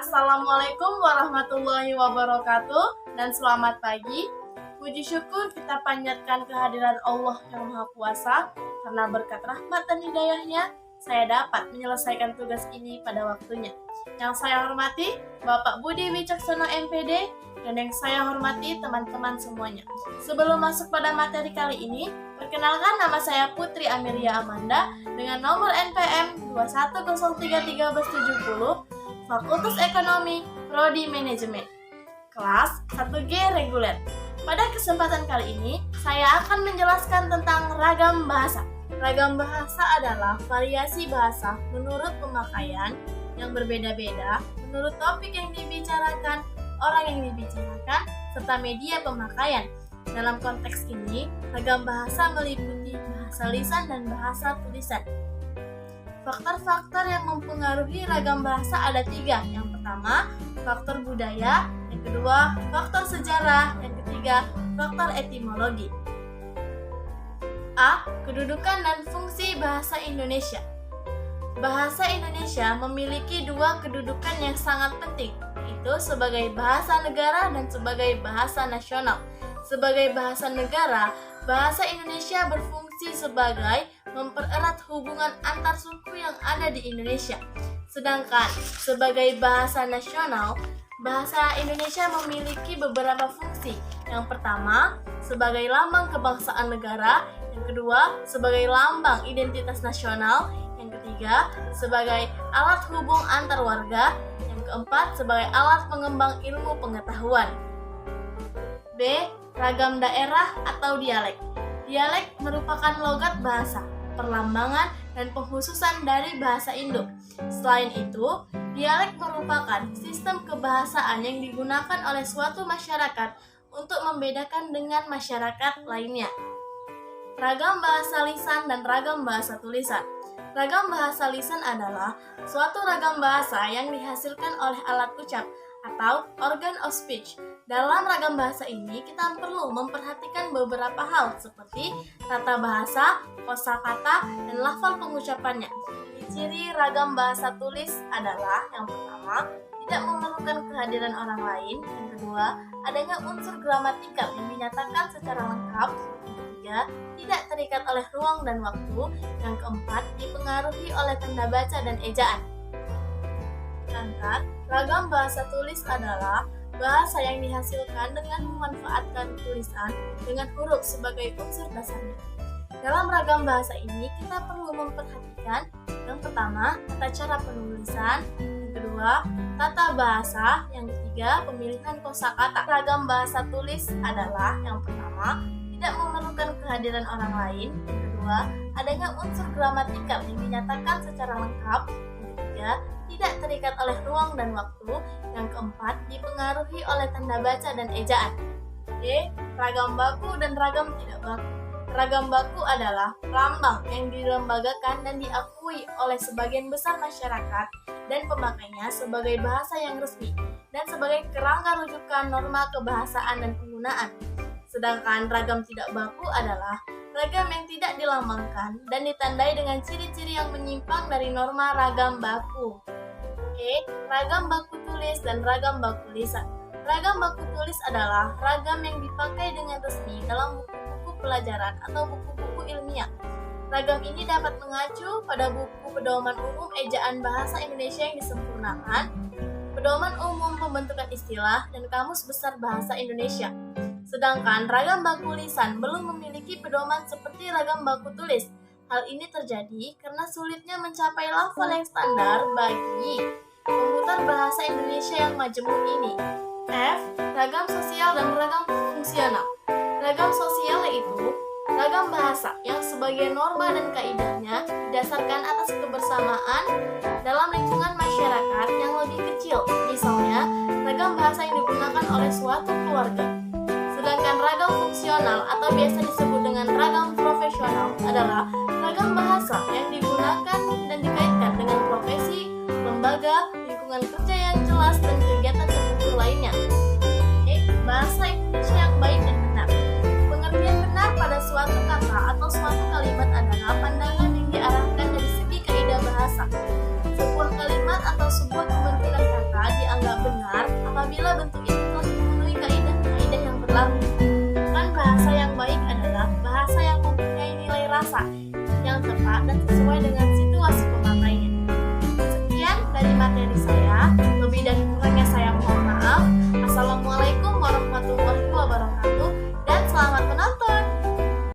Assalamualaikum warahmatullahi wabarakatuh dan selamat pagi. Puji syukur kita panjatkan kehadiran Allah yang Maha Kuasa karena berkat rahmat dan hidayahnya saya dapat menyelesaikan tugas ini pada waktunya. Yang saya hormati Bapak Budi Wicaksono MPD dan yang saya hormati teman-teman semuanya. Sebelum masuk pada materi kali ini, perkenalkan nama saya Putri Amelia Amanda dengan nomor NPM 21031370, Fakultas Ekonomi, Prodi Manajemen, kelas 1G reguler. Pada kesempatan kali ini, saya akan menjelaskan tentang ragam bahasa. Ragam bahasa adalah variasi bahasa menurut pemakaian yang berbeda-beda, menurut topik yang dibicarakan, orang yang dibicarakan, serta media pemakaian. Dalam konteks ini, ragam bahasa meliputi bahasa lisan dan bahasa tulisan. Faktor-faktor yang mempengaruhi ragam bahasa ada 3. Yang pertama, faktor budaya. Yang kedua, faktor sejarah. Yang ketiga, faktor etimologi. A. Kedudukan dan fungsi bahasa Indonesia. Bahasa Indonesia memiliki 2 kedudukan yang sangat penting, yaitu sebagai bahasa negara dan sebagai bahasa nasional. Sebagai bahasa negara, bahasa Indonesia berfungsi sebagai mempererat hubungan antar suku yang ada di Indonesia. Sedangkan sebagai bahasa nasional, bahasa Indonesia memiliki beberapa fungsi. Yang pertama, sebagai lambang kebangsaan negara. Yang kedua, sebagai lambang identitas nasional. Yang ketiga, sebagai alat hubung antar warga. Yang keempat, sebagai alat pengembang ilmu pengetahuan. B. Ragam daerah atau dialek. Dialek merupakan logat bahasa, perlambangan, dan pengkhususan dari bahasa Indo. Selain itu, dialek merupakan sistem kebahasaan yang digunakan oleh suatu masyarakat untuk membedakan dengan masyarakat lainnya. Ragam bahasa lisan dan ragam bahasa tulisan. Ragam bahasa lisan adalah suatu ragam bahasa yang dihasilkan oleh alat ucap atau organ of speech. Dalam ragam bahasa ini, kita perlu memperhatikan beberapa hal seperti tata bahasa, kosakata, dan lafal pengucapannya. Ciri ragam bahasa tulis adalah yang pertama, tidak memerlukan kehadiran orang lain. Yang kedua, adanya unsur gramatikal yang dinyatakan secara lengkap. Yang ketiga, tidak terikat oleh ruang dan waktu. Yang keempat, dipengaruhi oleh tanda baca dan ejaan. Sedangkan ragam bahasa tulis adalah bahasa yang dihasilkan dengan memanfaatkan tulisan dengan huruf sebagai unsur dasarnya. Dalam ragam bahasa ini, kita perlu memperhatikan yang pertama, tata cara penulisan. Yang kedua, tata bahasa. Yang ketiga, pemilihan kosakata. Ragam bahasa tulis adalah yang pertama, tidak memerlukan kehadiran orang lain. Yang kedua, adanya unsur gramatikal yang dinyatakan secara lengkap. Yang ketiga, tidak terikat oleh ruang dan waktu. Yang keempat, dipengaruhi oleh tanda baca dan ejaan. D. Ragam baku dan ragam tidak baku. Ragam baku adalah lambang yang dilembagakan dan diakui oleh sebagian besar masyarakat dan pemakainya sebagai bahasa yang resmi dan sebagai kerangka rujukan norma kebahasaan dan penggunaan. Sedangkan ragam tidak baku adalah ragam yang tidak dilambangkan dan ditandai dengan ciri-ciri yang menyimpang dari norma ragam baku. E. Ragam baku tulis dan ragam baku lisan. Ragam baku tulis adalah ragam yang dipakai dengan resmi dalam buku-buku pelajaran atau buku-buku ilmiah. Ragam ini dapat mengacu pada buku pedoman umum ejaan bahasa Indonesia yang disempurnakan, pedoman umum pembentukan istilah, dan kamus besar bahasa Indonesia. Sedangkan ragam baku lisan belum memiliki pedoman seperti ragam baku tulis. Hal ini terjadi karena sulitnya mencapai lafal yang standar bagi pemutar bahasa Indonesia yang majemuk ini. F. Ragam sosial dan ragam fungsional. Ragam sosial yaitu ragam bahasa yang sebagai norma dan kaidahnya didasarkan atas kebersamaan dalam lingkungan masyarakat yang lebih kecil. Misalnya, ragam bahasa yang digunakan oleh suatu keluarga. Sedangkan ragam fungsional atau biasa disebut dengan ragam profesional adalah ragam bahasa yang digunakan dan dikaitkan dengan profesi, lembaga, lingkungan kerja yang jelas dan